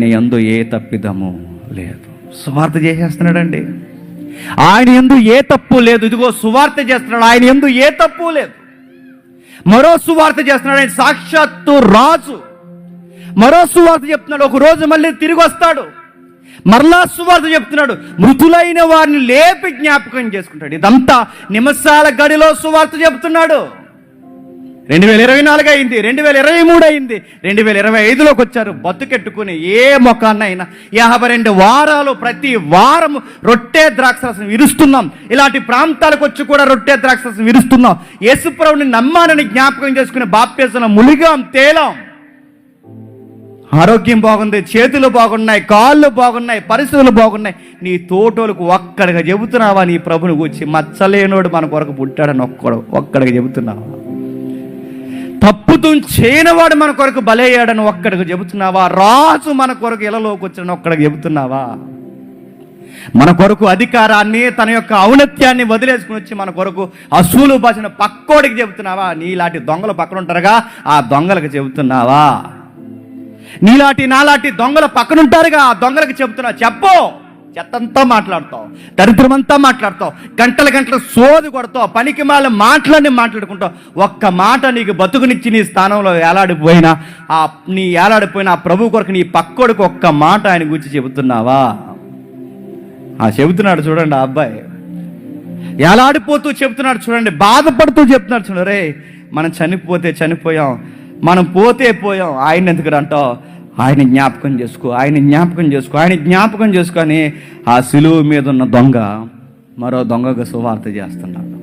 ఆయన యందు ఏ తప్పిదము లేదు. సువార్త చేసేస్తున్నాడండి. ఆయన యందు ఏ తప్పు లేదు. ఇదిగో సువార్త చేస్తున్నాడు, ఆయన యందు ఏ తప్పు లేదు. మరో సువార్త చేస్తున్నాడు, ఆయన సాక్షాత్తు రాజు. మరో సువార్త చెప్తున్నాడు, ఒక రోజు మళ్ళీ తిరిగి వస్తాడు. మరలా సువార్త చెప్తున్నాడు, మృతులైన వారిని లేపి జ్ఞాపకం చేసుకుంటాడు. ఇదంతా నిమిషాల గడిలో సువార్త చెప్తున్నాడు. 2024 అయింది, 2023 అయింది, 2025లోకి వచ్చారు. బతుకెట్టుకుని ఏ మొఖాన్నైనా 52 వారాలు ప్రతి వారం రొట్టె ద్రాక్షరసం విరుస్తున్నాం. ఇలాంటి ప్రాంతాలకు వచ్చి కూడా రొట్టె ద్రాక్షరసం విరుస్తున్నాం. యేసుప్రభుని నమ్మానని జ్ఞాపకం చేసుకుని బాప్తిస్మం ములిగాం, తేలాం. ఆరోగ్యం బాగుంది, చేతులు బాగున్నాయి, కాళ్ళు బాగున్నాయి, పరిస్థితులు బాగున్నాయి. నీ తోటోలకు ఒక్కడిగా చెబుతున్నావా నీ ప్రభుని కూర్చి? మచ్చలేనోడు మన కొరకు పుట్టాడని ఒక్కడిగా చెబుతున్నావా? తప్పుతూ చేయనివాడు మన కొరకు బలయ్యాడని ఒక్కడికి చెబుతున్నావా? రాజు మన కొరకు ఇళ్ళలోకి వచ్చిన ఒక్కడికి చెబుతున్నావా? మన కొరకు అధికారాన్ని, తన యొక్క ఔన్నత్యాన్ని వదిలేసుకుని వచ్చి మన కొరకు అసూలు భాషను పక్కోడికి చెబుతున్నావా? నీలాంటి దొంగలు పక్కన ఉంటారుగా, ఆ దొంగలకు చెబుతున్నావా? నీలాంటి నాలాంటి దొంగలు పక్కనుంటారుగా, ఆ దొంగలకు చెబుతున్నావు? చెప్పు. చెత్తంతా మాట్లాడతావు, దరిద్రమంతా మాట్లాడతావు, గంటల గంటల సోది కొడతావు, పనికి మాల మాటలన్నీ మాట్లాడుకుంటావు. ఒక్క మాట నీకు బతుకునిచ్చి నీ స్థానంలో ఏలాడిపోయినా ఆ ప్రభు కొరకు నీ పక్కోడికి ఒక్క మాట ఆయన గురించి చెబుతున్నావా? చెబుతున్నాడు చూడండి, ఆ అబ్బాయి ఏలాడిపోతూ చెబుతున్నాడు చూడండి, బాధపడుతూ చెప్తున్నాడు చూడండి. రే, మనం చనిపోతే చనిపోయాం, మనం పోతే పోయాం, ఆయన ఎందుకు అంటావు? ఆయన జ్ఞాపకం చేసుకో, ఆయన జ్ఞాపకం చేసుకో, ఆయన జ్ఞాపకం చేసుకొని ఆ సిలువ మీద ఉన్న దొంగ మరో దొంగగా సువార్త చేస్తున్నాడు.